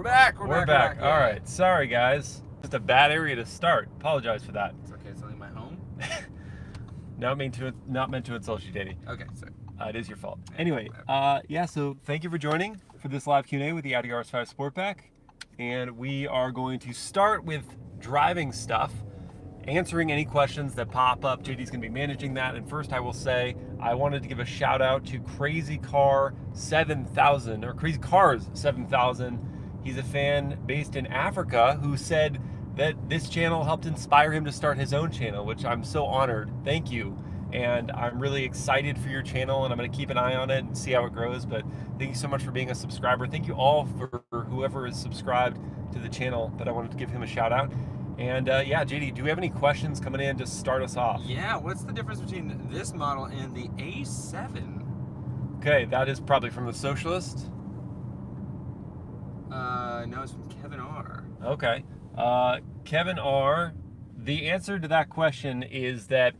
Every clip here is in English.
We're back. We're back. Yeah. All right. Sorry, guys. Just a bad area to start. Apologize for that. It's okay. It's only my home. Not meant to insult you, Daddy. Okay, sorry. It is your fault. Yeah, Anyway, yeah. So thank you for joining for this live Q&A with the Audi RS5 Sportback, and we are going to start with driving stuff, answering any questions that pop up. JD's going to be managing that. And first, I will say I wanted to give a shout out to Crazy Car 7000 or Crazy Cars 7000. He's a fan based in Africa who said that this channel helped inspire him to start his own channel, which I'm so honored. Thank you. And I'm really excited for your channel, and I'm going to keep an eye on it and see how it grows. But thank you so much for being a subscriber. Thank you all for whoever is subscribed to the channel, but I wanted to give him a shout out. And yeah, JD, do we have any questions coming in to start us off? Yeah, what's the difference between this model and the A7? Okay, that is probably from the Socialist. No, it's from Kevin R. Okay. Kevin R, the answer to that question is that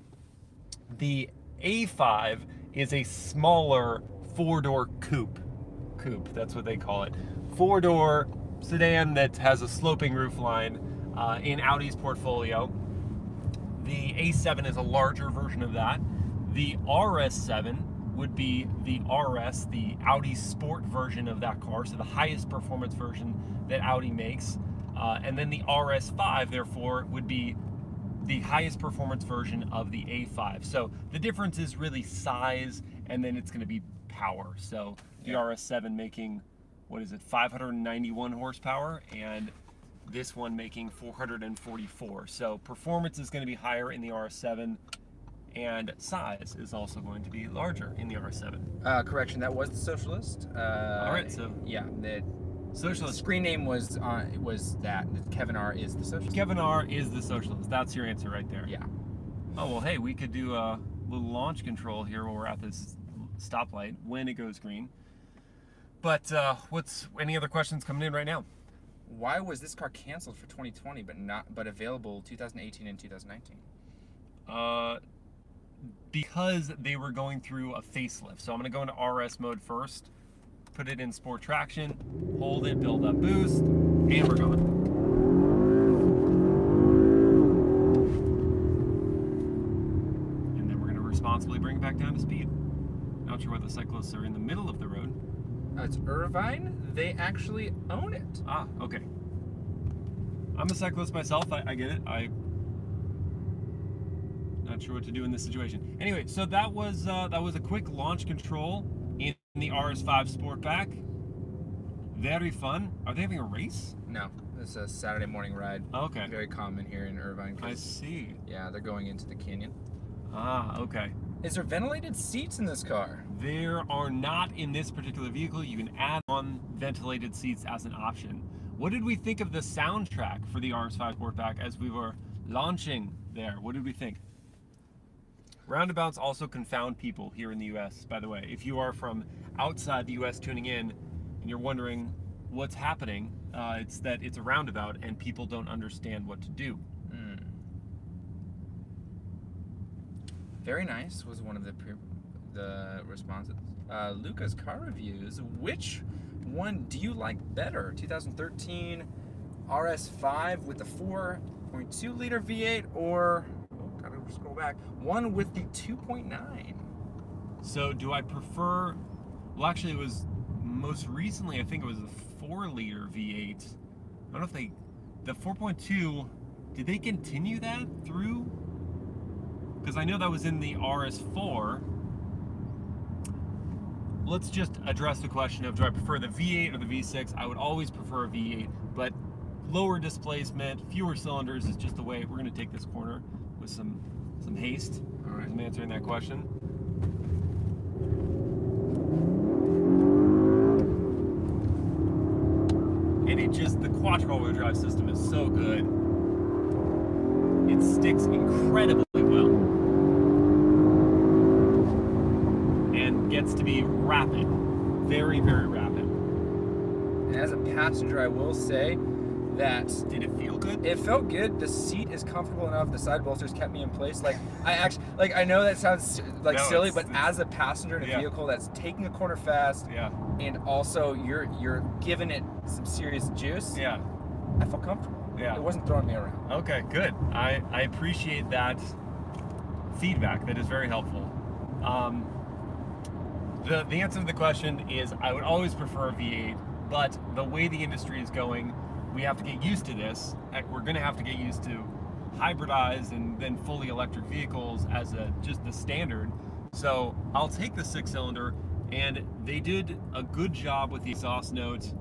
the A5 is a smaller four-door coupe. That's what they call it. Four-door sedan that has a sloping roofline in Audi's portfolio. The A7 is a larger version of that. The RS7 would be the RS, the Audi Sport version of that car, so the highest performance version that Audi makes. And then the RS5, therefore, would be the highest performance version of the A5. So the difference is really size, and then it's going to be power. So the RS7 making, 591 horsepower, and this one making 444. So performance is going to be higher in the RS7, and size is also going to be larger in the RS7. Correction, that was the Socialist. All right, so yeah, the Socialist. screen name was that. Kevin R is the Socialist. Kevin R is the Socialist. That's your answer right there. Yeah. Oh, well, hey, we could do a little launch control here while we're at this stoplight when it goes green. But what's any other questions coming in right now? Why was this car canceled for 2020 but available 2018 and 2019? Because they were going through a facelift. So I'm going to go into RS mode first, put it in sport traction, hold it, build up boost, and we're going. And then we're going to responsibly bring it back down to speed. Not sure why the cyclists are in the middle of the road. It's Irvine. They actually own it. Ah, okay. I'm a cyclist myself. I get it. I'm not sure what to do in this situation. Anyway, so that was a quick launch control in the RS5 Sportback. Very fun. Are they having a race? No, it's a Saturday morning ride. Okay. Very common here in Irvine. I see. Yeah, they're going into the canyon. Ah, okay. Is there ventilated seats in this car? There are not in this particular vehicle. You can add on ventilated seats as an option. What did we think of the soundtrack for the RS5 Sportback as we were launching there? What did we think? Roundabouts also confound people here in the US, by the way. If you are from outside the US tuning in and you're wondering what's happening, it's that it's a roundabout and people don't understand what to do. Very nice was one of the responses. Luca's car reviews. Which one do you like better? 2013 RS5 with the 4.2 liter V8 or, gotta scroll back, one with the 2.9? So do I prefer, well actually it was most recently, I think it was the 4 liter V8. I don't know if the 4.2, did they continue that through? Because I know that was in the RS4. Let's just address the question of, do I prefer the V8 or the V6? I would always prefer a V8, but lower displacement, fewer cylinders is just the way. We're going to take this corner with some haste. All right. I'm answering that question. And the quattro all-wheel drive system is so good. It sticks incredibly well. And gets to be rapid. Very, very rapid. And as a passenger, I will say, that Did it feel good? it felt good. The seat is comfortable enough. The side bolsters kept me in place. Like I actually, like I know that sounds like No, silly, it's- but as a passenger in a yeah. vehicle that's taking a corner fast, Yeah. and also you're giving it some serious juice, Yeah. I felt comfortable. Yeah. It wasn't throwing me around. Okay, good. I appreciate that feedback. That is very helpful. The answer to the question is I would always prefer a V8, but the way the industry is going, we have to get used to this. We're going to have to get used to hybridized and then fully electric vehicles as just the standard. So I'll take the 6-cylinder, and they did a good job with the exhaust note.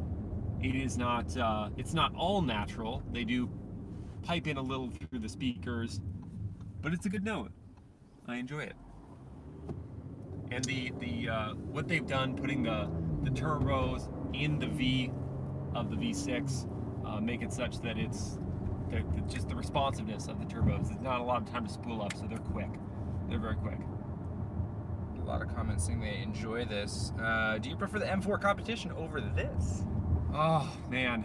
It is not, it's not all natural. They do pipe in a little through the speakers, but it's a good note. I enjoy it. And the what they've done, putting the turbos in the V of the V6, make it such that it's just the responsiveness of the turbos. There's not a lot of time to spool up, so they're quick. They're very quick. A lot of comments saying they enjoy this. Do you prefer the M4 competition over this? Oh man,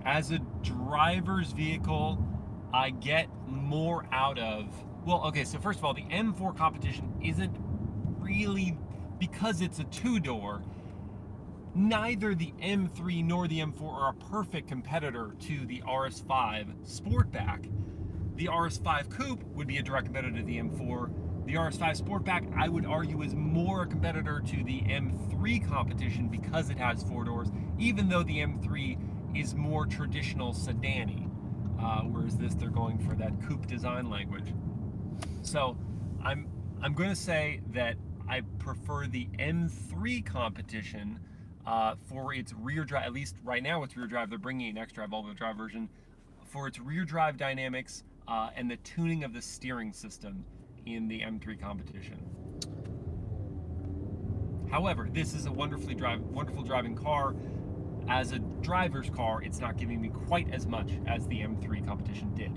as a driver's vehicle, I get more out of. Well, okay, so first of all, the M4 competition isn't really, because it's a two-door, neither the M3 nor the M4 are a perfect competitor to the RS5 Sportback. The RS5 Coupe would be a direct competitor to the M4. The RS5 Sportback, I would argue, is more a competitor to the M3 competition because it has 4 doors, even though the M3 is more traditional sedan-y, whereas this, they're going for that coupe design language. So I'm going to say that I prefer the M3 competition for its rear drive. At least right now it's rear drive. They're bringing an X-Drive all-wheel drive version for its rear drive dynamics and the tuning of the steering system in the M3 competition. However, this is a wonderful driving car. As a driver's car, it's not giving me quite as much as the M3 competition did.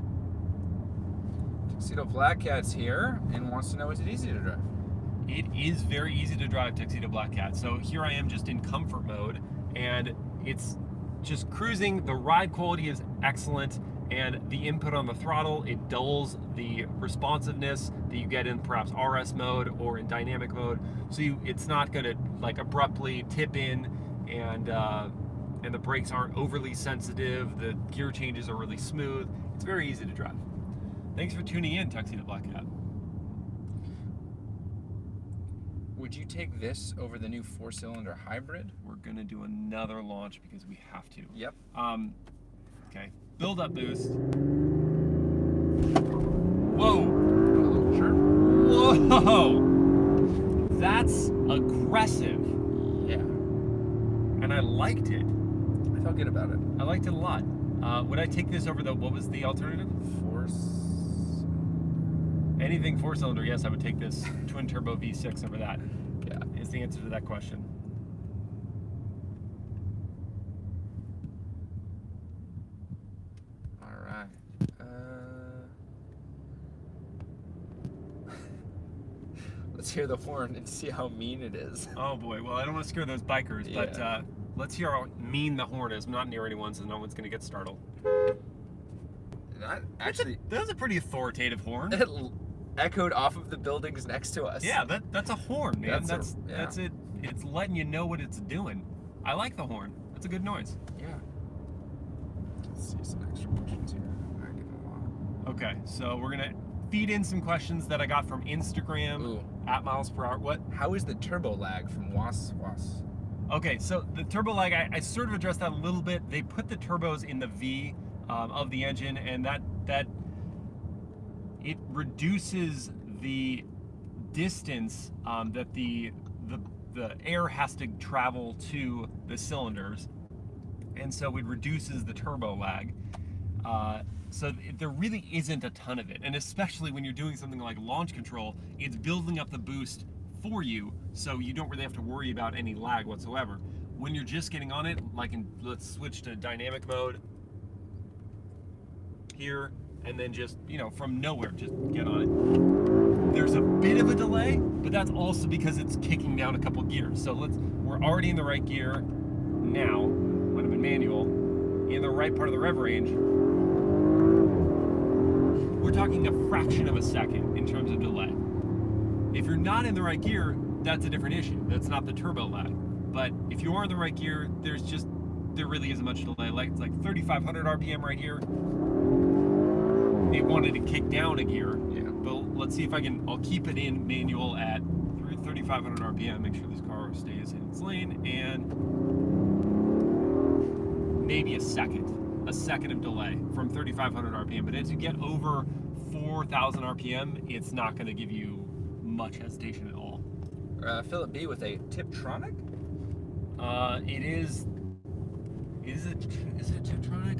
Tuxedo Black Cat's here and wants to know, is it easy to drive? It is very easy to drive Tuxedo Black Cat. So here I am just in comfort mode, and it's just cruising. The ride quality is excellent, and the input on the throttle, it dulls the responsiveness that you get in perhaps RS mode or in dynamic mode. So it's not going to like abruptly tip in, and the brakes aren't overly sensitive. The gear changes are really smooth. It's very easy to drive. Thanks for tuning in, Tuxedo Black Cat. Would you take this over the new 4-cylinder hybrid? We're gonna do another launch because we have to. Yep. Okay. Build up boost. Whoa. Sure. Whoa. That's aggressive. Yeah. And I liked it. I felt good about it. I liked it a lot. Would I take this over what was the alternative? Anything 4-cylinder, yes, I would take this twin turbo V6 over that. Yeah. Is the answer to that question. All right. Let's hear the horn and see how mean it is. Oh boy, well I don't want to scare those bikers, Yeah. but let's hear how mean the horn is. I'm not near anyone, so no one's gonna get startled. That actually, That was a pretty authoritative horn. it echoed off of the buildings next to us. Yeah, that's a horn, man. That's it. It's letting you know what it's doing. I like the horn. That's a good noise. Yeah. Let's see some extra questions here. I get a lot. Okay, so we're gonna feed in some questions that I got from Instagram Ooh. at MilesPerHr. What? How is the turbo lag from Was? Okay, so the turbo lag, I sort of addressed that a little bit. They put the turbos in the V of the engine, and that it reduces the distance that the air has to travel to the cylinders, and so it reduces the turbo lag. So there really isn't a ton of it, and especially when you're doing something like launch control, it's building up the boost for you, so you don't really have to worry about any lag whatsoever. When you're just getting on it, let's switch to dynamic mode here, and then just, from nowhere, just get on it. There's a bit of a delay, but that's also because it's kicking down a couple gears. So we're already in the right gear now when I'm in manual. in the right part of the rev range, we're talking a fraction of a second in terms of delay. If you're not in the right gear, that's a different issue. That's not the turbo lag. But if you are in the right gear, there really isn't much delay. Like it's like 3,500 RPM right here. It wanted to kick down a gear. Yeah. But let's see if I'll keep it in manual at 3,500 RPM. Make sure this car stays in its lane, and maybe a second of delay from 3,500 RPM. But as you get over 4,000 RPM, it's not going to give you much hesitation at all. Philip B with a Tiptronic. Is it Tiptronic?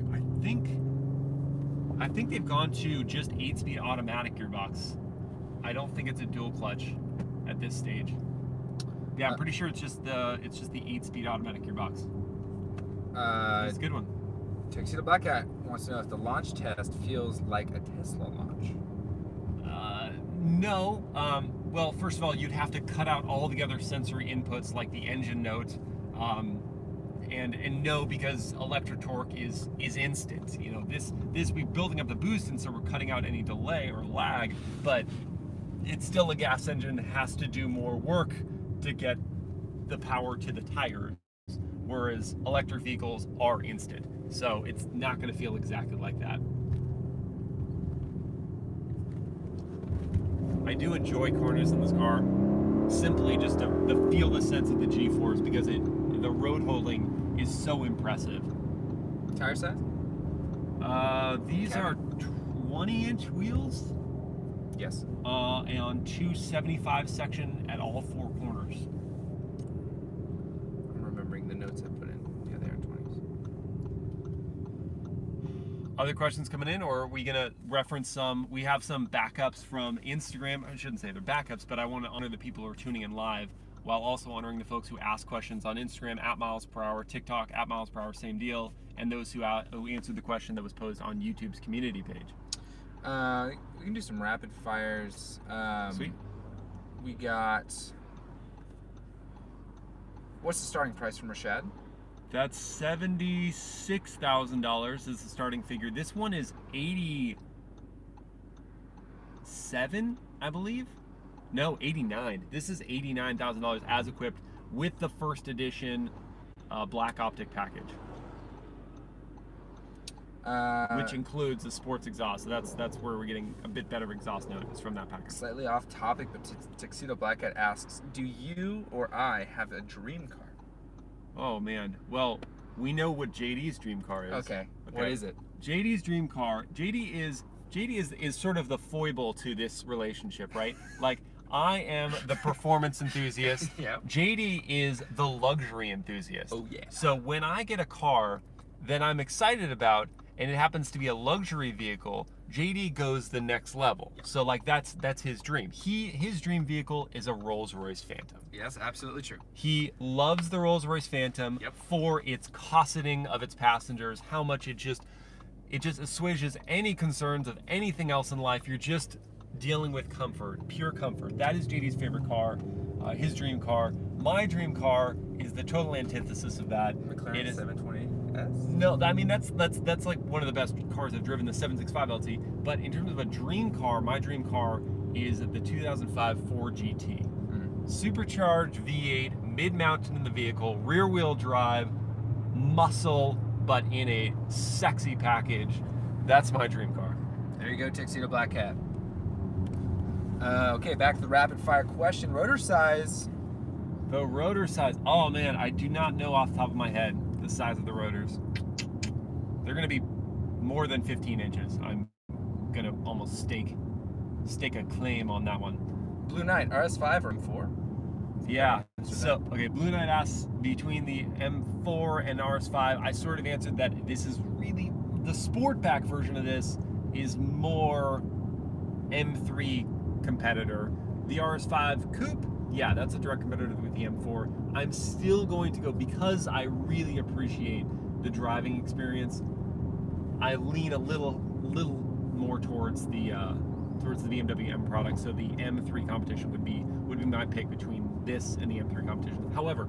I think they've gone to just 8-speed automatic gearbox. I don't think it's a dual clutch at this stage. Yeah, I'm pretty sure it's just the 8-speed automatic gearbox. It's a good one. Tuxedo Black Hat wants to know if the launch test feels like a Tesla launch. No. Well, first of all, you'd have to cut out all the other sensory inputs like the engine note. And no, because electric torque is instant. You know, this we're building up the boost, and so we're cutting out any delay or lag, but it's still a gas engine, has to do more work to get the power to the tires, whereas electric vehicles are instant. So it's not going to feel exactly like that. I do enjoy corners in this car, simply just to feel the sense of the G-force, because the road holding is so impressive. Tire size? These are 20-inch wheels. Yes. And 275 section at all 4 corners. I'm remembering the notes I put in. Yeah, they are 20s. Other questions coming in, or are we gonna reference some? We have some backups from Instagram. I shouldn't say they're backups, but I want to honor the people who are tuning in live, while also honoring the folks who ask questions on Instagram at MilesPerHr, TikTok at MilesPerHr, same deal, and those who answered the question that was posed on YouTube's community page. We can do some rapid fires. Sweet. We got. What's the starting price from Rashad? That's $76,000 is the starting figure. This one is 87, I believe. No, 89. This is $89,000 as equipped with the first edition black optic package, which includes the sports exhaust. So that's where we're getting a bit better exhaust noise from that package. Slightly off topic, but Tuxedo Black Hat asks, do you or I have a dream car? Oh man. Well, we know what JD's dream car is. Okay. What is it? JD's dream car. JD is sort of the foible to this relationship, right? Like, I am the performance enthusiast. Yep. JD is the luxury enthusiast. Oh yeah. So when I get a car that I'm excited about, and it happens to be a luxury vehicle, JD goes the next level. Yep. So like that's his dream. His dream vehicle is a Rolls-Royce Phantom. Yes, absolutely true. He loves the Rolls-Royce Phantom for its cosseting of its passengers, how much it just assuages any concerns of anything else in life. You're just dealing with comfort, pure comfort. That is JD's favorite car, his dream car. My dream car is the total antithesis of that. McLaren 720S? No, I mean that's like one of the best cars I've driven, the 765 LT. But in terms of a dream car, my dream car is the 2005 Ford GT. Supercharged V8, mid-mounted in the vehicle, rear-wheel drive, muscle, but in a sexy package. That's my dream car. There you go, Tuxedo Black Hat. Okay, back to the rapid fire question. Rotor size. The rotor size. Oh man, I do not know off the top of my head the size of the rotors. They're gonna be more than 15 inches. I'm gonna almost stake a claim on that one. Blue Knight, RS5 or M4? Yeah, so, okay, Blue Knight asks between the M4 and RS5, I sort of answered that this is really, the Sportback version of this is more M3 competitor. The RS5 Coupe, yeah, that's a direct competitor with the M4. I'm still going to go, because I really appreciate the driving experience, I lean a little more towards the BMW M product, so the M3 competition would be my pick between this and the M3 competition. However,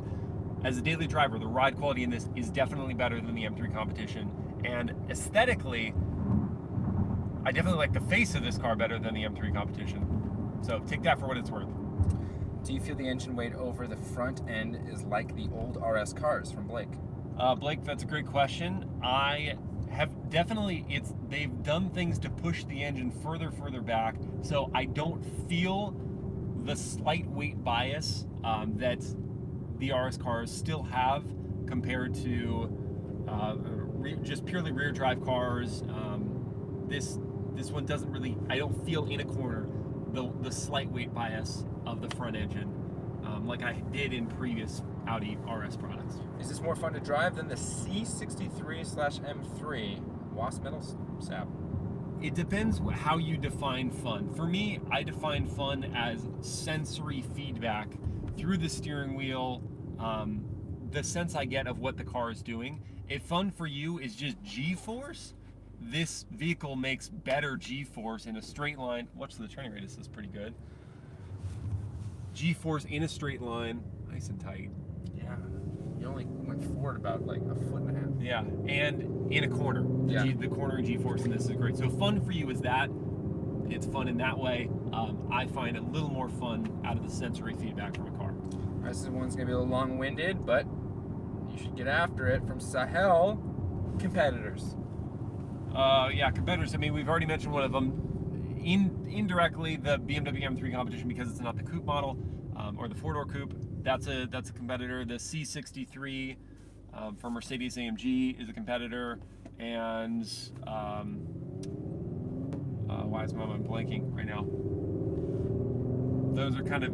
as a daily driver, the ride quality in this is definitely better than the M3 competition, And aesthetically, I definitely like the face of this car better than the M3 competition. So take that for what it's worth. Do you feel the engine weight over the front end is like the old RS cars from Blake? Blake, that's a great question. I have definitely, they've done things to push the engine further back, so I don't feel the slight weight bias that the RS cars still have compared to just purely rear drive cars. This one doesn't really, I don't feel in a corner the slight weight bias of the front engine like I did in previous Audi RS products. Is this more fun to drive than the C63/M3 Wasp metal sap? It depends how you define fun. For me, I define fun as sensory feedback through the steering wheel, the sense I get of what the car is doing. If fun for you is just G-force, this vehicle makes better G-force in a straight line. Watch the turning radius is pretty good. G-force in a straight line, nice and tight. Yeah, you only went forward about like a foot and a half. Yeah, and in a corner. The corner and G-force in this is great. So fun for you is that. It's fun in that way. I find a little more fun out of the sensory feedback from a car. This one's gonna be a little long-winded, but you should get after it. From Sahel, competitors. Yeah, competitors. I mean, we've already mentioned one of them. Indirectly, the BMW M3 competition, because it's not the coupe model or the four-door coupe. That's a competitor. The C63 from Mercedes-AMG is a competitor, and why is my mind blanking right now? Those are kind of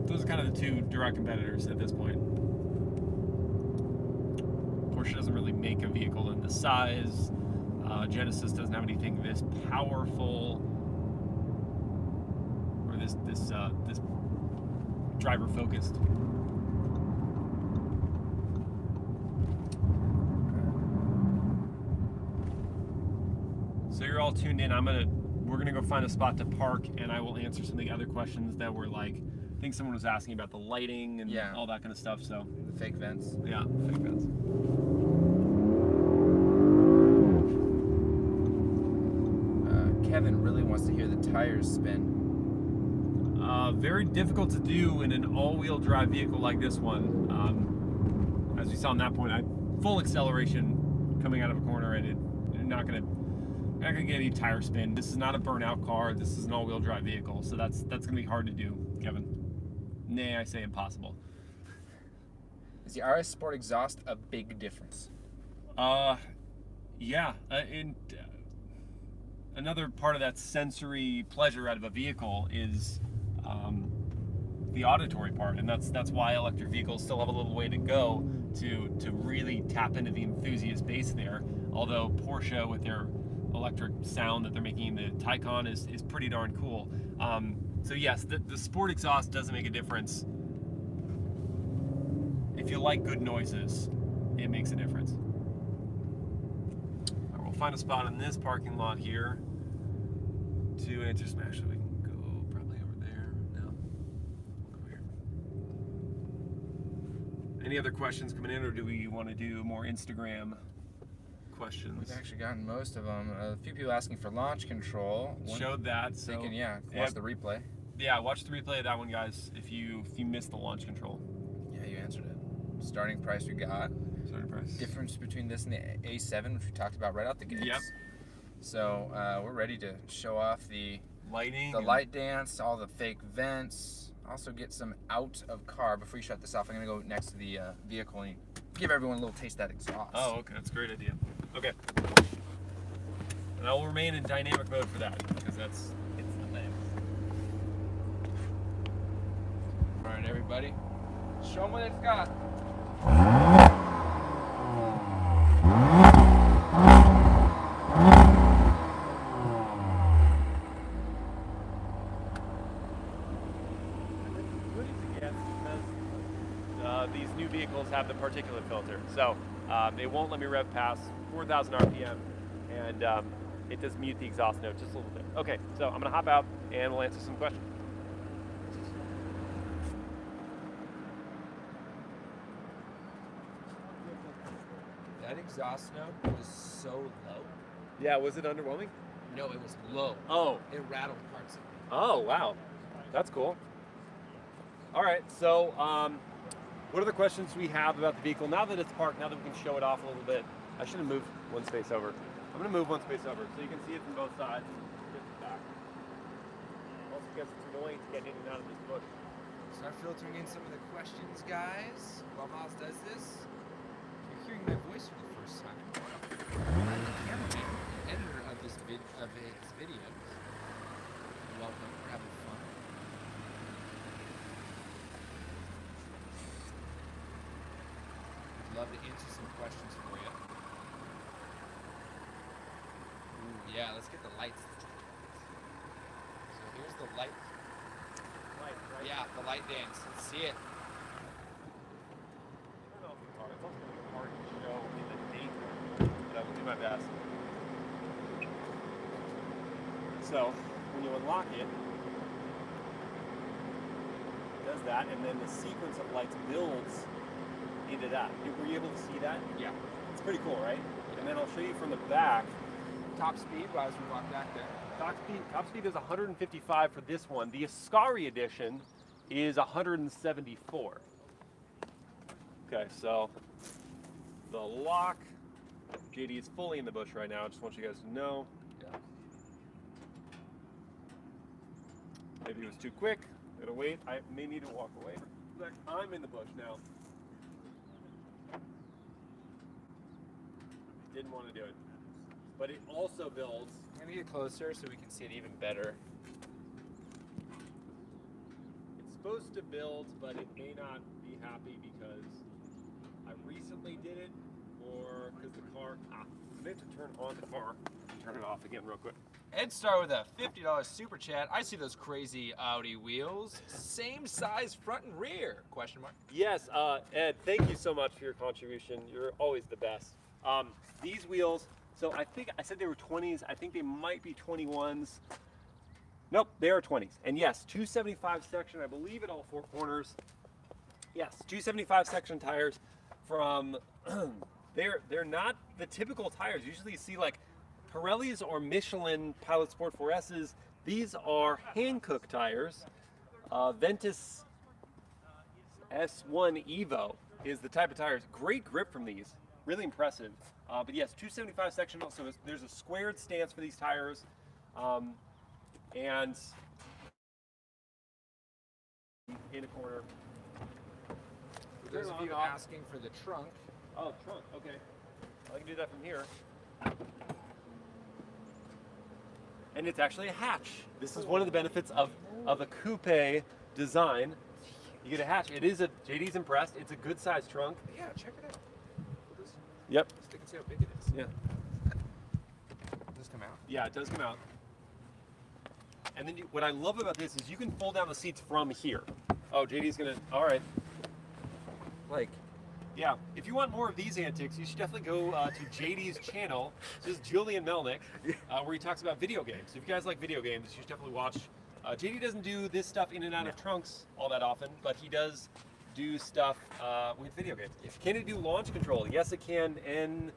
the two direct competitors at this point. Porsche doesn't really make a vehicle in this size. Genesis doesn't have anything this powerful or this driver focused. So you're all tuned in. We're gonna go find a spot to park, and I will answer some of the other questions that were like, I think someone was asking about the lighting and all that kind of stuff. So The fake vents. yeah, fake vents. Kevin really wants to hear the tires spin. Very difficult to do in an all-wheel drive vehicle like this one. As we saw on that point, full acceleration coming out of a corner, and you're not gonna get any tire spin. This is not a burnout car. This is an all-wheel drive vehicle, so that's gonna be hard to do, Kevin. Nay, I say impossible. Is the RS Sport exhaust a big difference? Yeah. Another part of that sensory pleasure out of a vehicle is the auditory part, and that's why electric vehicles still have a little way to go to really tap into the enthusiast base there. Although Porsche, with their electric sound that they're making in the Taycan, is pretty darn cool. So yes, the sport exhaust doesn't make a difference. If you like good noises, it makes a difference. All right, we'll find a spot in this parking lot here to answer some. Actually, we can go probably over there. No, we'll go here. Any other questions coming in, or do we want to do more Instagram questions? We've actually gotten most of them. A few people asking for launch control. Showed that, so they can, watch the replay. Yeah, watch the replay of that one, guys. If you missed the launch control. Yeah, you answered it. Starting price we got. Starting price. Difference between this and the A7, which we talked about right out the gates. Yep. So we're ready to show off the lighting, the light dance, all the fake vents. Also get some out of car. Before you shut this off, I'm gonna go next to the vehicle and give everyone a little taste of that exhaust. Oh, okay, that's a great idea. Okay. And I will remain in dynamic mode for that, because it's the thing. All right, everybody, show them what it's got. These new vehicles have the particulate filter, so it won't let me rev past 4,000 RPM, and it does mute the exhaust note just a little bit. Okay, so I'm gonna hop out and we'll answer some questions. That exhaust note was so low. Yeah, was it underwhelming? No, it was low. Oh. It rattled parts of it. Oh, wow. That's cool. All right, so what are the questions we have about the vehicle? Now that it's parked, now that we can show it off a little bit, I should have moved one space over. I'm gonna move one space over so you can see it from both sides. Get the back. Also, because it's annoying to get in and out of this bush. Start filtering in some of the questions, guys. While Miles does this, you're hearing my voice for the first time. I'm the cameraman, and editor of his videos. Welcome. We're having fun. I'd love to answer some questions for you. Ooh, yeah, let's get the lights. So here's the light. Right? Yeah, the light dance. Let's see it. I don't know if it's hard. It's also going to be hard to show in the daytime, but I will do my best. So, when you unlock it, it does that, and then the sequence of lights builds into that. Were you able to see that? Yeah. It's pretty cool, right? Yeah. And then I'll show you from the back. Top speed, as we walk back there. Top speed is 155 for this one. The Ascari edition is 174. Okay, so the lock. JD is fully in the bush right now. I just want you guys to know. Yeah. Maybe it was too quick. Gotta wait. I may need to walk away. Look, I'm in the bush now. Didn't want to do it. But it also builds. I'm gonna get closer so we can see it even better. It's supposed to build, but it may not be happy because I recently did it, or because the car. I have to turn on the car. Turn it off again real quick. Ed Star with a $50 super chat. I see those crazy Audi wheels. Same size front and rear? Question mark. Yes, Ed, thank you so much for your contribution. You're always the best. These wheels, so I think I said they were 20s. I think they might be 21s. Nope, they are 20s. And yes, 275 section, I believe at all four corners. Yes, 275 section tires from, they're not the typical tires. Usually you see like Pirellis or Michelin Pilot Sport 4S's. These are Hankook tires. Ventus S1 Evo is the type of tires. Great grip from these. Really impressive. But yes, 275 section. So there's a squared stance for these tires. And in a corner. For those of you asking for the trunk. Oh, trunk, okay. I can do that from here. And it's actually a hatch. This is one of the benefits of a coupe design. You get a hatch. It is JD's impressed. It's a good sized trunk. Yeah, check it out. Yep. Just look and see how big it is. Yeah. Does this come out? Yeah, it does come out. And then what I love about this is you can fold down the seats from here. Oh, JD's gonna, all right. Like, yeah, if you want more of these antics, you should definitely go to JD's channel. This is Julian Melnick, where he talks about video games. If you guys like video games, you should definitely watch. JD doesn't do this stuff in and out of trunks all that often, but he does do stuff with video games. Can it do launch control? Yes, it can, and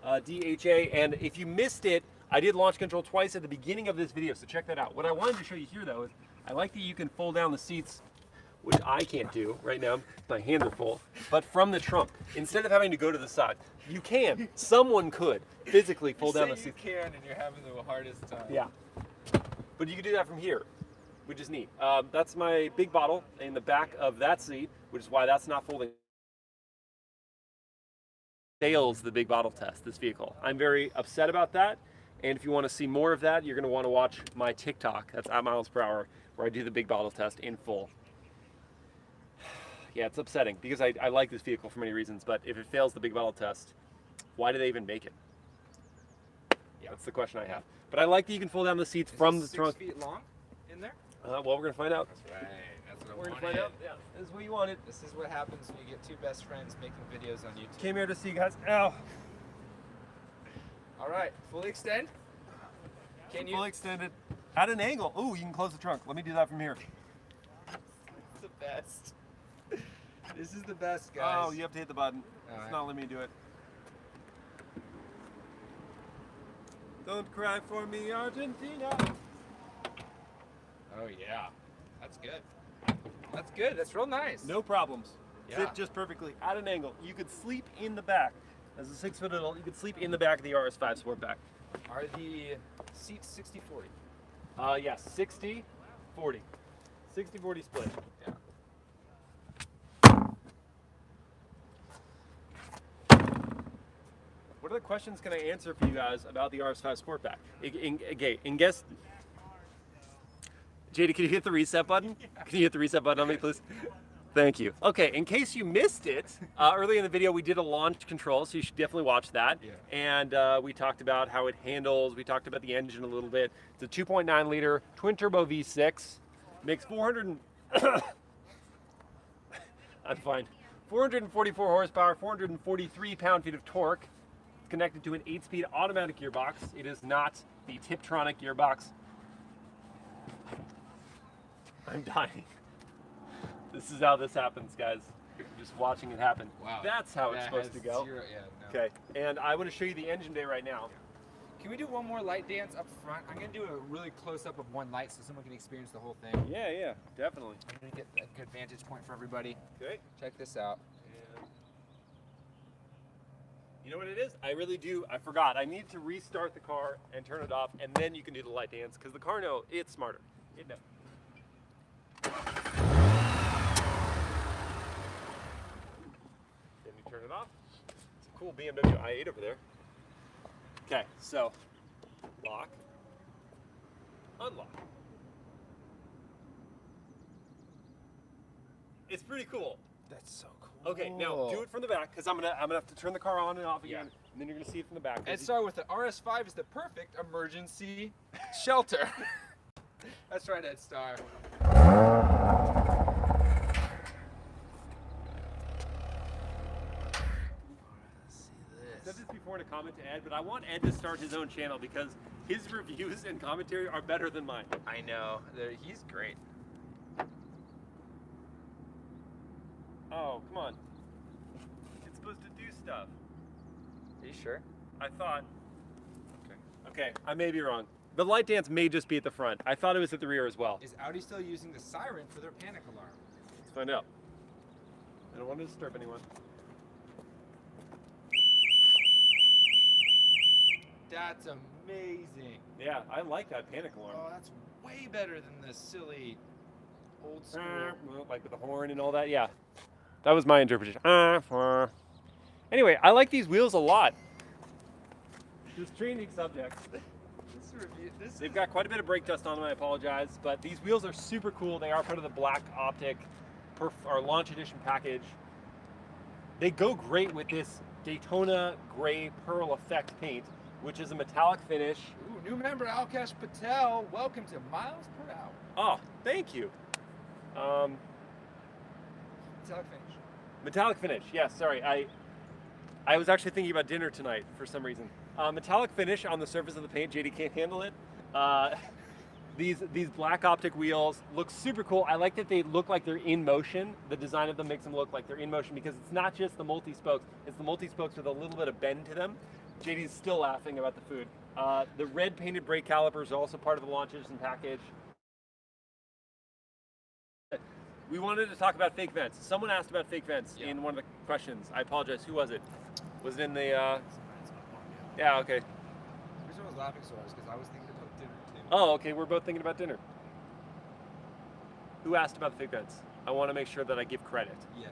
DHA. And if you missed it, I did launch control twice at the beginning of this video, so check that out. What I wanted to show you here, though, is I like that you can fold down the seats, which I can't do right now. My hands are full. But from the trunk, instead of having to go to the side, you can. Someone could physically fold down the seat. You can, and you're having the hardest time. Yeah. But you can do that from here, which is neat. That's my big bottle in the back of that seat, which is why that's not folding. Fails the big bottle test, this vehicle. I'm very upset about that. And if you want to see more of that, you're going to want to watch my TikTok. That's at MilesPerHr, where I do the big bottle test in full. Yeah, it's upsetting because I like this vehicle for many reasons, but if it fails the big bottle test, why do they even make it? Yeah, that's the question I have. But I like that you can fold down the seats from the trunk. 6 feet long in there? Well, we're going to find out. That's right. That's what I We're going wanted. to find out. Yeah, this is what you wanted. This is what happens when you get two best friends making videos on YouTube. Came here to see you guys. Ow. All right, fully extend. Can you? Fully extended. At an angle. Ooh, you can close the trunk. Let me do that from here. It's the best. This is the best, guys. Oh, you have to hit the button. All It's right. not letting me do it. Don't cry for me, Argentina. Oh yeah, that's good. That's good. That's real nice. No problems. Yeah. Sit just perfectly at an angle. You could sleep in the back. As a 6-foot adult, you could sleep in the back of the RS5 Sportback. Are the seats 60/40? Yes, 60-40. 60-40 split. Yeah. What other questions can I answer for you guys about the RS5 Sportback? And guess, JD, can you hit the reset button? Can you hit the reset button on me, please? Thank you. Okay, in case you missed it, early in the video we did a launch control, so you should definitely watch that. Yeah. And we talked about how it handles, we talked about the engine a little bit. It's a 2.9 liter twin turbo V6, makes 444 horsepower, 443 pound-feet of torque. It's connected to an 8-speed automatic gearbox. It is not the Tiptronic gearbox. I'm dying. This is how this happens, guys. Just watching it happen. Wow. That's how it's supposed to go. No. Okay, and I want to show you the engine bay right now. Can we do one more light dance up front? I'm gonna do a really close up of one light so someone can experience the whole thing. Yeah, definitely. I'm gonna get a good vantage point for everybody. Okay. Check this out. And you know what it is? I really do. I forgot. I need to restart the car and turn it off, and then you can do the light dance because the car knows it's smarter. It knows. Then you turn it off. It's a cool BMW i8 over there. Okay, so lock, unlock. It's pretty cool. That's so cool. Okay, now do it from the back because I'm gonna have to turn the car on and off again, and then you're gonna see it from the back. And start with the RS5 is the perfect emergency shelter. That's right, Ed Star. I said this before in a comment to Ed, but I want Ed to start his own channel because his reviews and commentary are better than mine. I know. He's great. Oh, come on. It's supposed to do stuff. Are you sure? I thought. Okay. Okay, I may be wrong. The light dance may just be at the front. I thought it was at the rear as well. Is Audi still using the siren for their panic alarm? Let's find out. I don't want to disturb anyone. That's amazing. Yeah, I like that panic alarm. Oh, that's way better than the silly old school. Like with the horn and all that, yeah. That was my interpretation. Anyway, I like these wheels a lot. Just changing subjects. They've got quite a bit of brake dust on them, I apologize, but these wheels are super cool. They are part of the black Optic or Launch Edition package. They go great with this Daytona Grey Pearl Effect paint, which is a metallic finish. Ooh, new member Alkesh Patel. Welcome to MilesPerHr. Oh, thank you. Metallic finish. Metallic finish, yes, sorry. I was actually thinking about dinner tonight for some reason. Metallic finish on the surface of the paint. JD can't handle it. These black Optic wheels look super cool. I like that they look like they're in motion. The design of them makes them look like they're in motion because it's not just the multi-spokes, it's the multi-spokes with a little bit of bend to them. JD's still laughing about the food. The red painted brake calipers are also part of the Launch Edition package. We wanted to talk about fake vents. Someone asked about fake vents in one of the questions. I apologize. Who was it? Was it in the... Yeah, okay. The reason I was laughing so hard is because I was thinking about dinner too. Oh, okay. We're both thinking about dinner. Who asked about the fake vents? I want to make sure that I give credit. Yeah.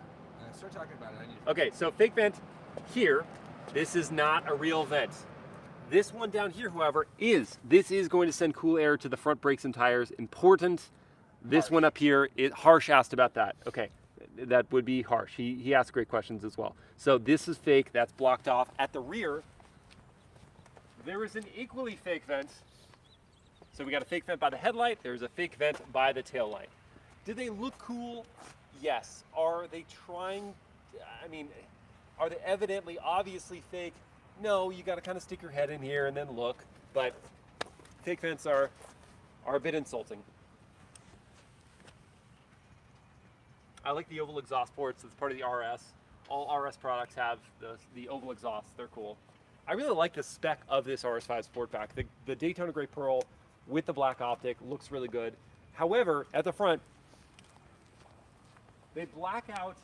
Start talking about it. I need to... Okay, so fake vent here. This is not a real vent. This one down here, however, is. This is going to send cool air to the front brakes and tires. Important. This one up here, Harsh asked about that. Okay, that would be Harsh. He asked great questions as well. So this is fake. That's blocked off. At the rear, there is an equally fake vent. So we got a fake vent by the headlight. There's a fake vent by the tail light. Do they look cool? Yes. Are they trying? I mean, are they evidently, obviously fake? No. You got to kind of stick your head in here and then look. But fake vents are a bit insulting. I like the oval exhaust ports. It's part of the RS. All RS products have the oval exhaust. They're cool. I really like the spec of this RS5 Sportback. The Daytona Grey Pearl with the black optic looks really good. However, at the front, they black out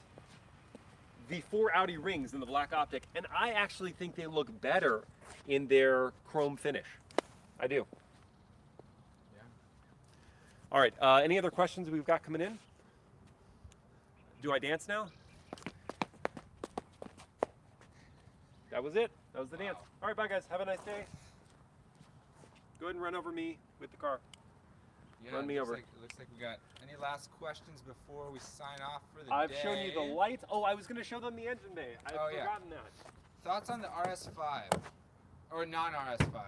the 4 Audi rings in the black optic, and I actually think they look better in their chrome finish. I do. Yeah. All right, any other questions we've got coming in? Do I dance now? That was it. That was the dance. All right, bye guys. Have a nice day. Go ahead and run over me with the car. Yeah, Run me over. It looks like we got any last questions before we sign off for the I've day? shown you the lights. Oh, I was going to show them the engine bay. I've forgotten that. Thoughts on the RS5 or non-RS5?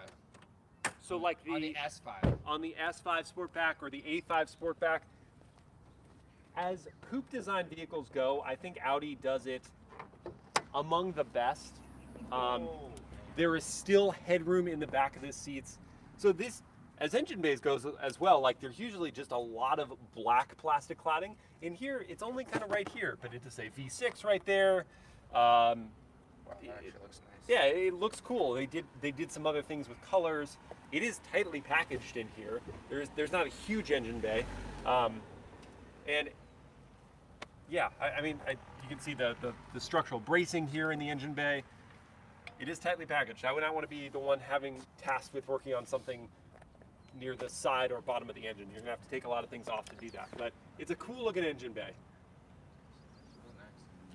So like on the S5. On the S5 Sportback or the A5 Sportback, as coupe design vehicles go, I think Audi does it among the best. There is still headroom in the back of the seats. So this, as engine bays goes as well, like there's usually just a lot of black plastic cladding. In here, it's only kind of right here, but it does say V6 right there. Wow, that actually looks nice. Yeah, it looks cool. They did some other things with colors. It is tightly packaged in here. There's not a huge engine bay, and yeah, I mean you can see the structural bracing here in the engine bay. It is tightly packaged. I would not want to be the one having tasked with working on something near the side or bottom of the engine. You're gonna have to take a lot of things off to do that. But it's a cool looking engine bay.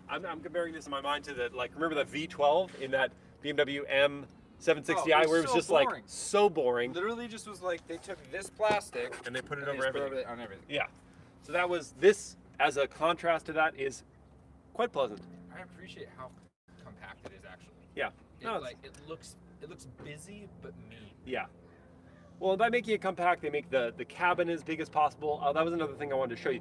Nice. I'm comparing this in my mind to the, like, remember the V12 in that BMW M760i where it was just boring. Like so boring. Literally just was like they took this plastic and they put it over everything. On everything. Yeah. So that was this as a contrast to that is quite pleasant. I appreciate how compact it is actually. Yeah. It looks busy but mean. Yeah. Well, by making it compact, they make the cabin as big as possible. That was another thing I wanted to show you.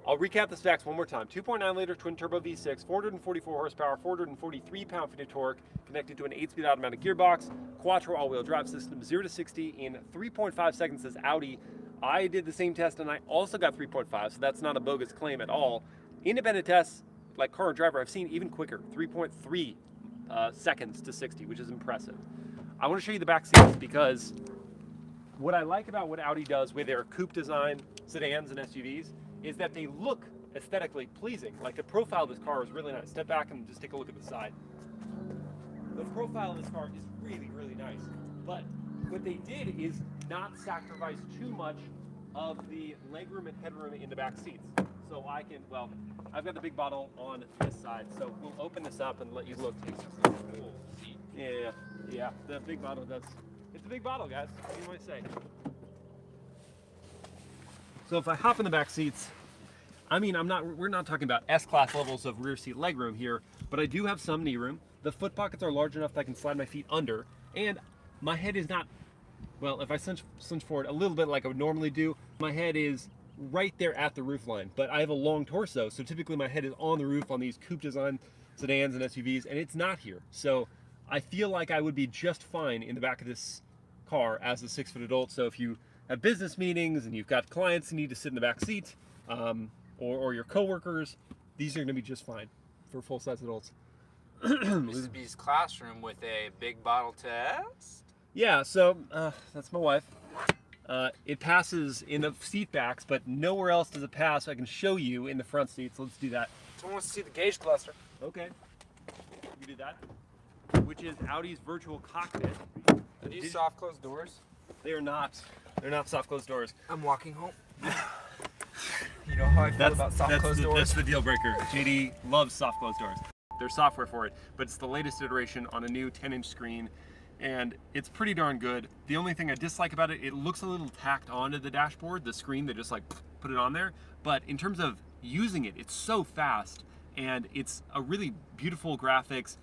I'll recap the specs one more time. 2.9 liter twin turbo V6, 444 horsepower, 443 pound-feet of torque, connected to an 8-speed automatic gearbox, quattro all-wheel drive system, 0 to 60 in 3.5 seconds as Audi. I did the same test and I also got 3.5, so that's not a bogus claim at all. Independent tests, like Car and Driver, I've seen even quicker, 3.3 seconds to 60, which is impressive. I want to show you the back seats because what I like about what Audi does with their coupe design sedans and SUVs is that they look aesthetically pleasing. Like the profile of this car is really nice. Step back and just take a look at the side. The profile of this car is really, really nice. But what they did is not sacrifice too much of the legroom and headroom in the back seats. So I can, well, I've got the big bottle on this side, so we'll open this up and let you look. Yeah, the big bottle does. It's a big bottle, guys. What do you want to say? So if I hop in the back seats, I mean, we're not talking about S-Class levels of rear seat legroom here, but I do have some knee room. The foot pockets are large enough that I can slide my feet under, and my head is not, well, if I cinch forward a little bit like I would normally do, my head is right there at the roof line, but I have a long torso, so typically my head is on the roof on these coupe design sedans and SUVs, and it's not here. So I feel like I would be just fine in the back of this car as a 6-foot adult. So if you have business meetings and you've got clients who need to sit in the back seat, or your coworkers, these are going to be just fine for full-size adults. Mrs. B's classroom with a big bottle test. Yeah, so that's my wife. It passes in the seat backs, but nowhere else does it pass. So I can show you in the front seats. Let's do that. Someone wants to see the gauge cluster. Okay, we do that. Which is Audi's virtual cockpit. Are these soft closed doors? They are not. They're not soft closed doors. I'm walking home. You know how I feel about soft closed doors? That's the deal breaker. JD loves soft closed doors. There's software for it, but it's the latest iteration on a new 10-inch screen, and it's pretty darn good. The only thing I dislike about it, it looks a little tacked onto the dashboard, the screen. They just like put it on there. But in terms of using it, it's so fast, and it's a really beautiful graphics,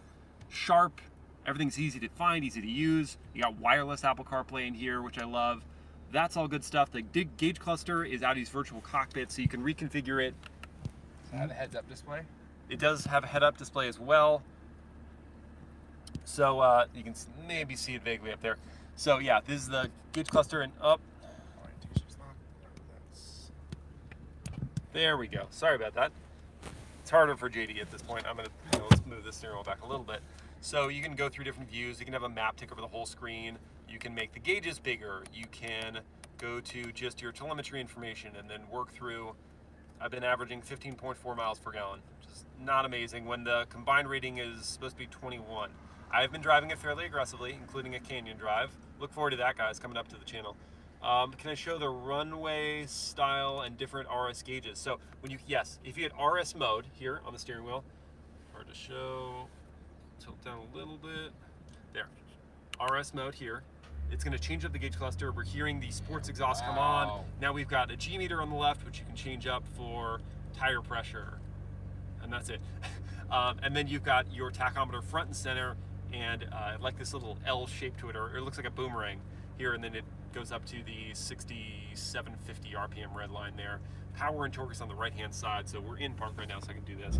sharp. Everything's easy to find, easy to use. You got wireless Apple CarPlay in here, which I love. That's all good stuff. The gauge cluster is Audi's virtual cockpit, so you can reconfigure it. Does it have a heads-up display? It does have a head-up display as well. So you can maybe see it vaguely up there. So yeah, this is the gauge cluster and up. There we go. Sorry about that. It's harder for JD at this point. I'm gonna let's move this steering wheel back a little bit. So you can go through different views. You can have a map take over the whole screen. You can make the gauges bigger. You can go to just your telemetry information and then work through. I've been averaging 15.4 miles per gallon, which is not amazing when the combined rating is supposed to be 21. I've been driving it fairly aggressively, including a canyon drive. Look forward to that, guys, coming up to the channel. Can I show the runway style and different RS gauges? So when you, yes, if you hit RS mode here on the steering wheel, hard to show, tilt down a little bit, there. RS mode here, it's gonna change up the gauge cluster. We're hearing the sports exhaust come on. Now we've got a G meter on the left, which you can change up for tire pressure, and that's it. And then you've got your tachometer front and center, and like this little L shape to it, or it looks like a boomerang here, and then it goes up to the 6750 RPM red line there. Power and torque is on the right-hand side, so we're in park right now, so I can do this.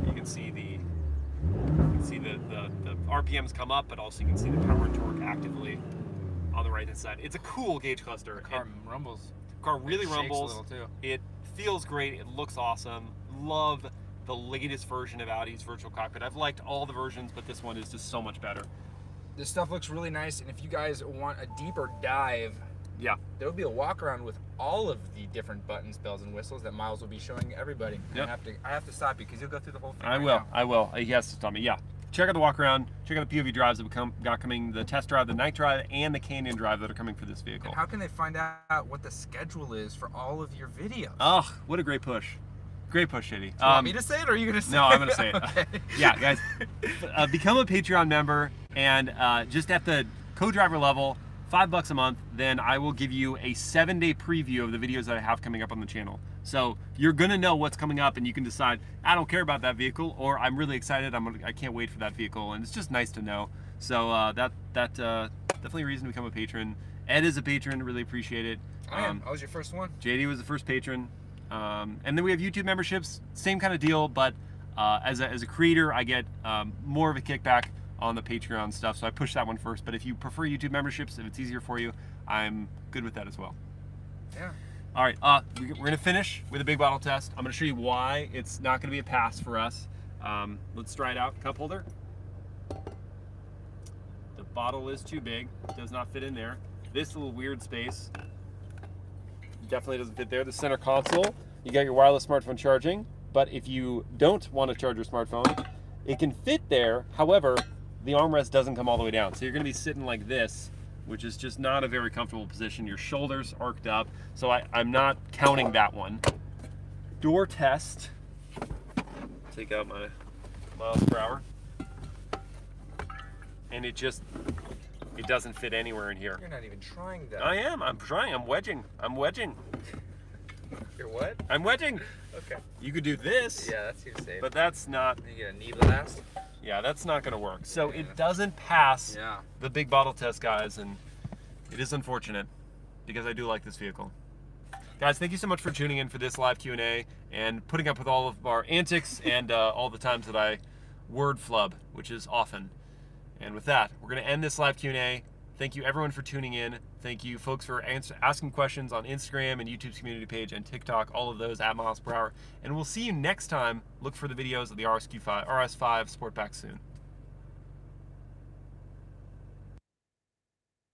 You can see the RPMs come up, but also you can see the power and torque actively on the right-hand side. It's a cool gauge cluster. The car rumbles. The car really rumbles. A little too. It feels great. It looks awesome. Love the latest version of Audi's virtual cockpit. I've liked all the versions, but this one is just so much better. This stuff looks really nice, and if you guys want a deeper dive, yeah, there will be a walk around with all of the different buttons, bells, and whistles that Miles will be showing everybody. Yep. I have to stop you because you'll go through the whole thing. I will. He has to stop me. Yeah. Check out the walk around. Check out the POV drives that got coming, the test drive, the night drive, and the canyon drive that are coming for this vehicle. And how can they find out what the schedule is for all of your videos? Oh, what a great push. Great push, Shitty. Do you want me to say it, or are you going to say it? No, I'm going to say it. Okay. Yeah, guys, become a Patreon member, and just at the co-driver level, $5 a month, then I will give you a 7-day preview of the videos that I have coming up on the channel. So you're going to know what's coming up, and you can decide, I don't care about that vehicle, or I'm really excited, I can't wait for that vehicle, and it's just nice to know. So that's definitely a reason to become a patron. Ed is a patron, really appreciate it. I was your first one. JD was the first patron. And then we have YouTube memberships, same kind of deal, but as a creator, I get more of a kickback on the Patreon stuff, so I push that one first. But if you prefer YouTube memberships, if it's easier for you, I'm good with that as well. Yeah. All right, we're gonna finish with a big bottle test. I'm gonna show you why it's not gonna be a pass for us. Let's try it out. Cup holder. The bottle is too big, does not fit in there. This little weird space definitely doesn't fit there. The center console, you got your wireless smartphone charging, but if you don't want to charge your smartphone, it can fit there. However, the armrest doesn't come all the way down. So you're gonna be sitting like this, which is just not a very comfortable position. Your shoulders arced up. So I'm not counting that one. Door test. Take out my MilesPerHr. And it doesn't fit anywhere in here. You're not even trying that. I am. I'm trying. I'm wedging. You're what? I'm wedging. Okay. You could do this. Yeah, that seems safe. But that's not. You get a knee blast. Yeah, that's not going to work. So Yeah. it doesn't pass Yeah. the big bottle test, guys, and it is unfortunate because I do like this vehicle. Guys, thank you so much for tuning in for this live Q&A and putting up with all of our antics and all the times that I word flub, which is often. And with that, we're going to end this live Q&A. Thank you everyone for tuning in. Thank you folks for asking questions on Instagram and YouTube's community page and TikTok, all of those at MilesPerHr. And we'll see you next time. Look for the videos of the RS5 Sportback soon.